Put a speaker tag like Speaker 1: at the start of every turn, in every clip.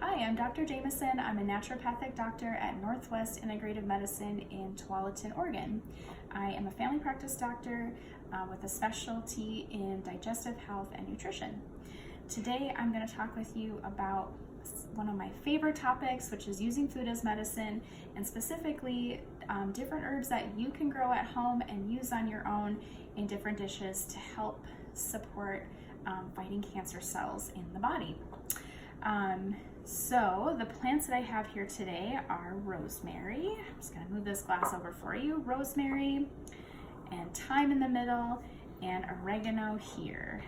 Speaker 1: Hi, I'm Dr. Jameson. I'm a naturopathic doctor at Northwest Integrative Medicine in Tualatin, Oregon. I am a family practice doctor with a specialty in digestive health and nutrition. Today, I'm going to talk with you about one of my favorite topics, which is using food as medicine, and specifically different herbs that you can grow at home and use on your own in different dishes to help support fighting cancer cells in the body. So the plants that I have here today are rosemary. I'm just going to move this glass over for you. Rosemary and thyme in the middle and oregano here.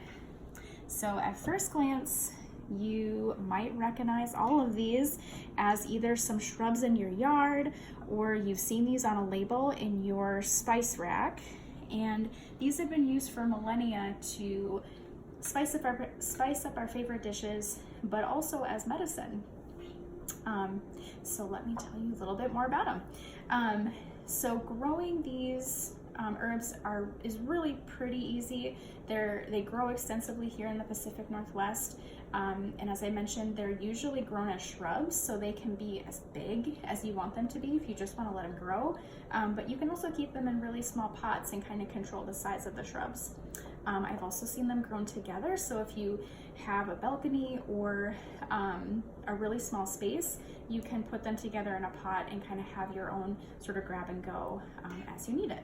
Speaker 1: So at first glance, you might recognize all of these as either some shrubs in your yard, or you've seen these on a label in your spice rack. And these have been used for millennia to spice up our favorite dishes, but also as medicine. So let me tell you a little bit more about them. So growing these herbs is really pretty easy. They grow extensively here in the Pacific Northwest, and as I mentioned, they're usually grown as shrubs, so they can be as big as you want them to be if you just want to let them grow. But you can also keep them in really small pots and kind of control the size of the shrubs. I've also seen them grown together, so if you have a balcony or a really small space, you can put them together in a pot and kind of have your own sort of grab and go as you need it.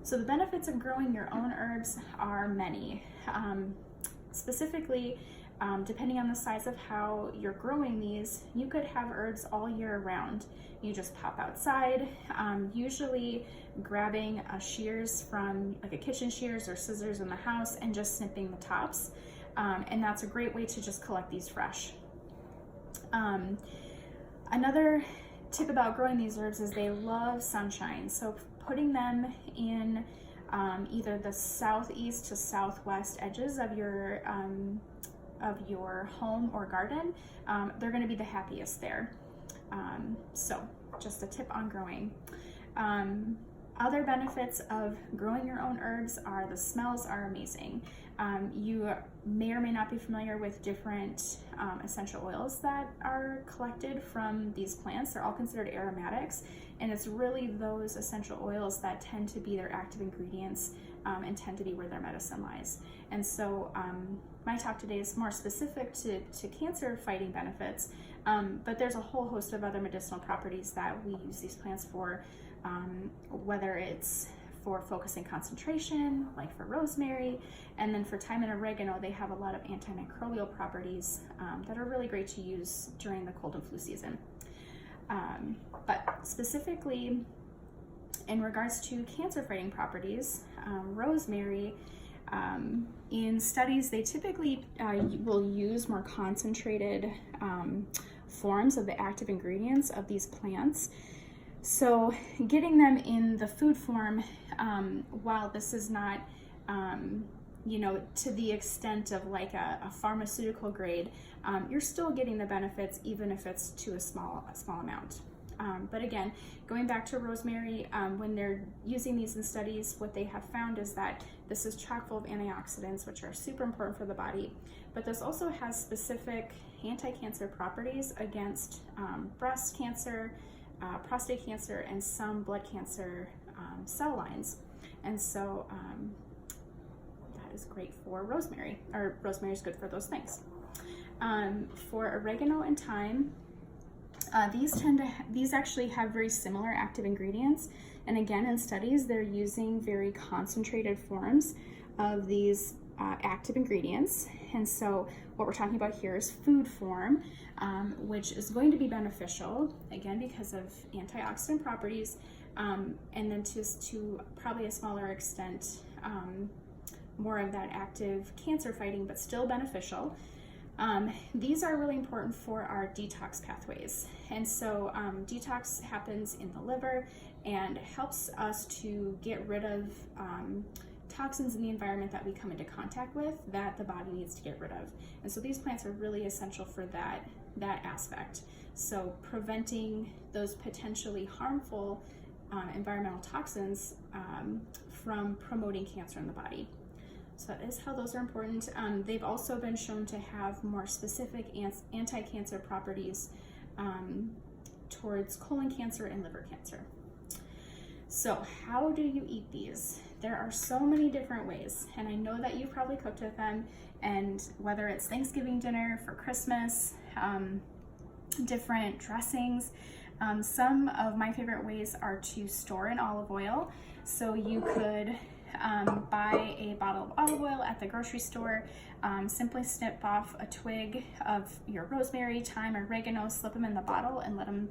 Speaker 1: So the benefits of growing your own herbs are many. Specifically, depending on the size of how you're growing these, you could have herbs all year round. You just pop outside, usually grabbing a shears from like a kitchen shears or scissors in the house and just snipping the tops. And that's a great way to just collect these fresh. Another tip about growing these herbs is they love sunshine. So putting them in either the southeast to southwest edges of your home or garden, they're going to be the happiest there. So just a tip on growing. Other benefits of growing your own herbs are the smells are amazing. You may or may not be familiar with different essential oils that are collected from these plants. They're all considered aromatics, and it's really those essential oils that tend to be their active ingredients and tend to be where their medicine lies. And so my talk today is more specific to cancer fighting benefits, but there's a whole host of other medicinal properties that we use these plants for, whether it's for focusing concentration, like for rosemary, and then for thyme and oregano, they have a lot of antimicrobial properties that are really great to use during the cold and flu season. But specifically, in regards to cancer fighting properties, rosemary, in studies, they typically will use more concentrated forms of the active ingredients of these plants. So getting them in the food form, while this is not, to the extent of like a pharmaceutical grade, you're still getting the benefits even if it's to a small amount. But again, going back to rosemary, when they're using these in studies, what they have found is that this is chock full of antioxidants, which are super important for the body, but this also has specific anti-cancer properties against breast cancer, prostate cancer, and some blood cancer cell lines. And so that is great for rosemary, or rosemary is good for those things. For oregano and thyme, these actually have very similar active ingredients, and again, in studies, they're using very concentrated forms of these active ingredients. And so what we're talking about here is food form, which is going to be beneficial, again, because of antioxidant properties, and then to probably a smaller extent, more of that active cancer fighting, but still beneficial. These are really important for our detox pathways. And so detox happens in the liver and helps us to get rid of toxins in the environment that we come into contact with that the body needs to get rid of. And so these plants are really essential for that aspect. So preventing those potentially harmful environmental toxins from promoting cancer in the body. So that is how those are important. They've also been shown to have more specific anti-cancer properties towards colon cancer and liver cancer. So how do you eat these? There are so many different ways, and I know that you've probably cooked with them, and whether it's Thanksgiving dinner, for Christmas, different dressings. Some of my favorite ways are to store in olive oil. So you could buy a bottle of olive oil at the grocery store, simply snip off a twig of your rosemary, thyme, or oregano, slip them in the bottle and let them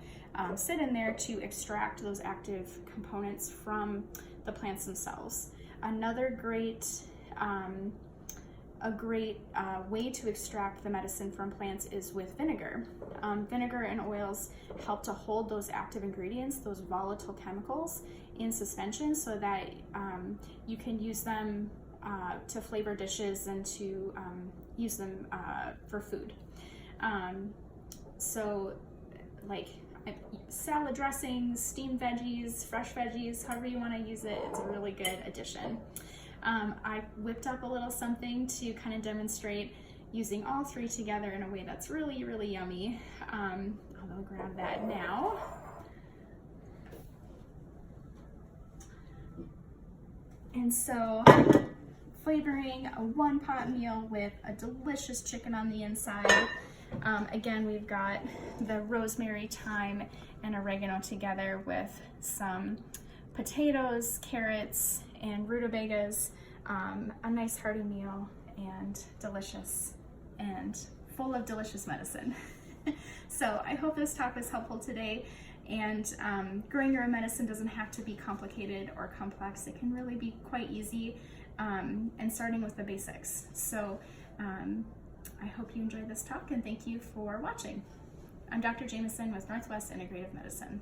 Speaker 1: sit in there to extract those active components from the plants themselves. Another great way to extract the medicine from plants is with vinegar. Vinegar and oils help to hold those active ingredients, those volatile chemicals, in suspension so that you can use them to flavor dishes and to use them for food. So like salad dressings, steamed veggies, fresh veggies, however you want to use it, it's a really good addition. I whipped up a little something to kind of demonstrate using all three together in a way that's really, really yummy. I'll grab that now. And so, flavoring a one-pot meal with a delicious chicken on the inside. Again, we've got the rosemary, thyme, and oregano together with some potatoes, carrots, and rutabagas. A nice hearty meal, and delicious, and full of delicious medicine. So I hope this talk was helpful today. And growing your own medicine doesn't have to be complicated or complex. It can really be quite easy, and starting with the basics. So I hope you enjoyed this talk, and thank you for watching. I'm Dr. Jameson with Northwest Integrative Medicine.